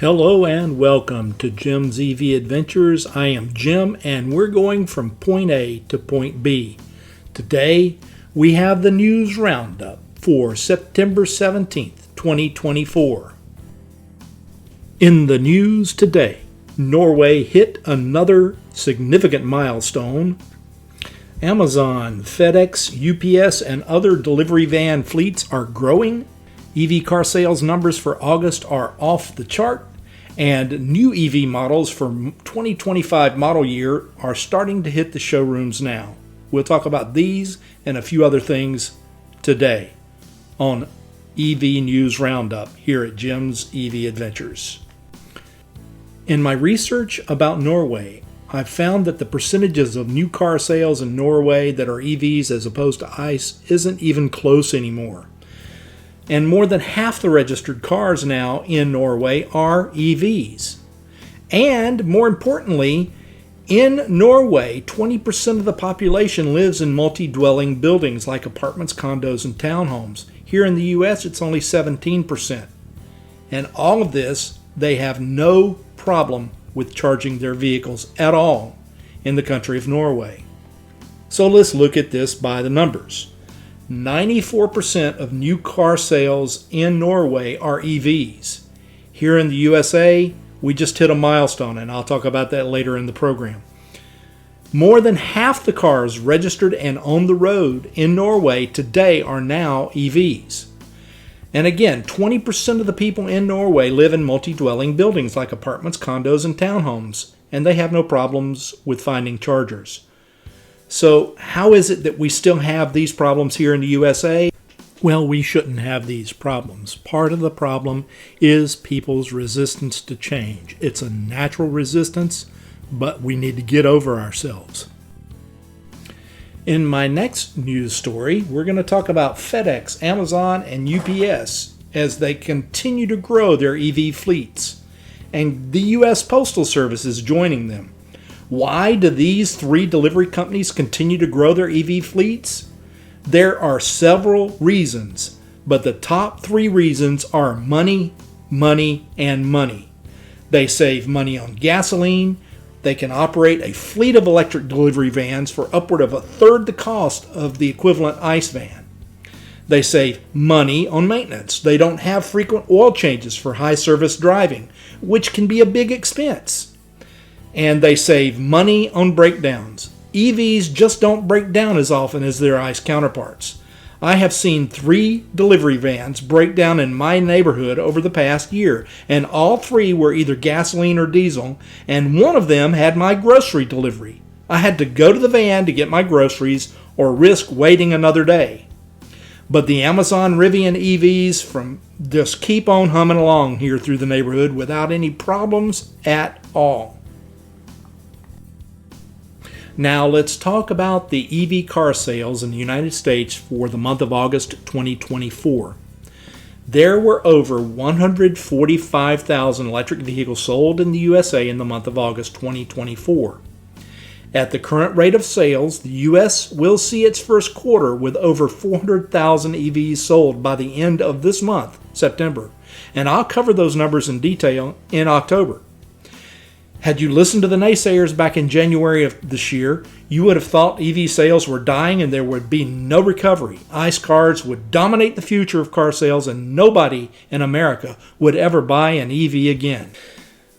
Hello and welcome to Jim's EV Adventures. I am Jim and we're going from point A to point B. Today we have the news roundup for September 17th, 2024. In the news today, Norway hit another significant milestone. Amazon, FedEx, UPS, and other delivery van fleets are growing. EV car sales numbers for August are off the chart, and new EV models for 2025 model year are starting to hit the showrooms now. We'll talk about these and a few other things today on EV News Roundup here at Jim's EV Adventures. In my research about Norway, I've found that the percentages of new car sales in Norway that are EVs as opposed to ICE isn't even close anymore. And more than half the registered cars now in Norway are EVs. And more importantly, in Norway, 20% of the population lives in multi-dwelling buildings like apartments, condos, and townhomes. Here in the US, it's only 17%. And all of this, they have no problem with charging their vehicles at all in the country of Norway. So let's look at this by the numbers. 94% of new car sales in Norway are EVs. Here in the USA, we just hit a milestone, and I'll talk about that later in the program. More than half the cars registered and on the road in Norway today are now EVs. And again, 20% of the people in Norway live in multi-dwelling buildings like apartments, condos, and townhomes, and they have no problems with finding chargers. So how is it that we still have these problems here in the USA? Well, we shouldn't have these problems. Part of the problem is people's resistance to change. It's a natural resistance, but we need to get over ourselves. In my next news story, we're going to talk about FedEx, Amazon, and UPS as they continue to grow their EV fleets. And the U.S. Postal Service is joining them. Why do these three delivery companies continue to grow their EV fleets? There are several reasons, but the top three reasons are money, money, and money. They save money on gasoline. They can operate a fleet of electric delivery vans for upward of a third the cost of the equivalent ICE van. They save money on maintenance. They don't have frequent oil changes for high service driving, which can be a big expense. And they save money on breakdowns. EVs just don't break down as often as their ICE counterparts. I have seen 3 delivery vans break down in my neighborhood over the past year, and all 3 were either gasoline or diesel, and one of them had my grocery delivery. I had to go to the van to get my groceries or risk waiting another day. But the Amazon Rivian EVs just keep on humming along here through the neighborhood without any problems at all. Now let's talk about the EV car sales in the United States for the month of August 2024. There were over 145,000 electric vehicles sold in the USA in the month of August 2024. At the current rate of sales, the US will see its first quarter with over 400,000 EVs sold by the end of this month, September, and I'll cover those numbers in detail in October. Had you listened to the naysayers back in January of this year, you would have thought EV sales were dying and there would be no recovery. ICE cars would dominate the future of car sales and nobody in America would ever buy an EV again.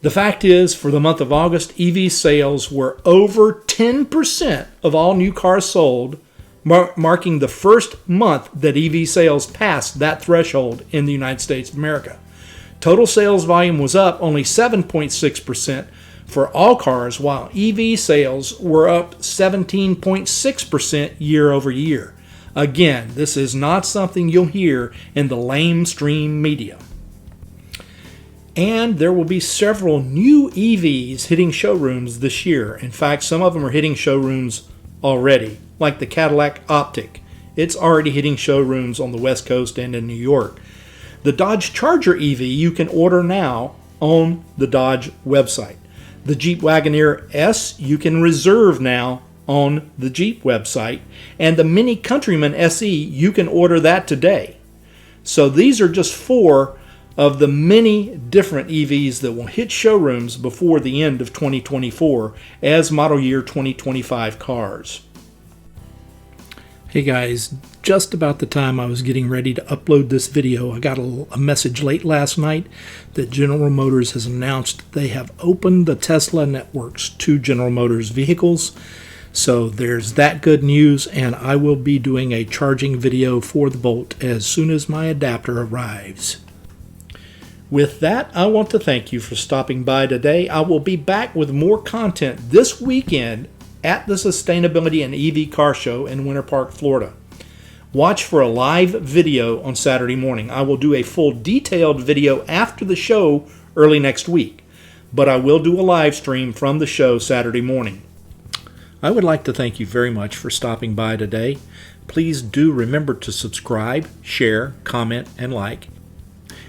The fact is, for the month of August, EV sales were over 10% of all new cars sold, marking the first month that EV sales passed that threshold in the United States of America. Total sales volume was up only 7.6% for all cars, while EV sales were up 17.6% year over year. Again, this is not something you'll hear in the lamestream media. And there will be several new EVs hitting showrooms this year. In fact, some of them are hitting showrooms already, like the Cadillac Optiq. It's already hitting showrooms on the West Coast and in New York. The Dodge Charger EV you can order now on the Dodge website. The Jeep Wagoneer S you can reserve now on the Jeep website. And the Mini Countryman SE, you can order that today. So these are just 4 of the many different EVs that will hit showrooms before the end of 2024 as model year 2025 cars. Hey guys, just about the time I was getting ready to upload this video, I got a message late last night that General Motors has announced they have opened the Tesla networks to General Motors vehicles. So there's that good news, and I will be doing a charging video for the Bolt as soon as my adapter arrives. With that, I want to thank you for stopping by today. I will be back with more content this weekend at the Sustainability and EV Car Show in Winter Park, Florida. Watch for a live video on Saturday morning. I will do a full detailed video after the show early next week, but I will do a live stream from the show Saturday morning. I would like to thank you very much for stopping by today. Please do remember to subscribe, share, comment, and like,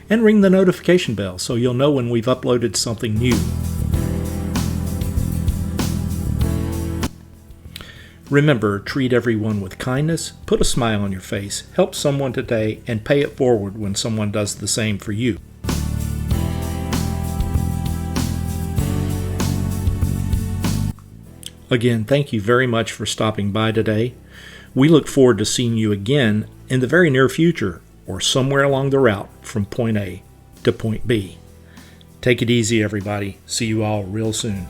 and ring the notification bell so you'll know when we've uploaded something new. Remember, treat everyone with kindness, put a smile on your face, help someone today, and pay it forward when someone does the same for you. Again, thank you very much for stopping by today. We look forward to seeing you again in the very near future or somewhere along the route from point A to point B. Take it easy, everybody. See you all real soon.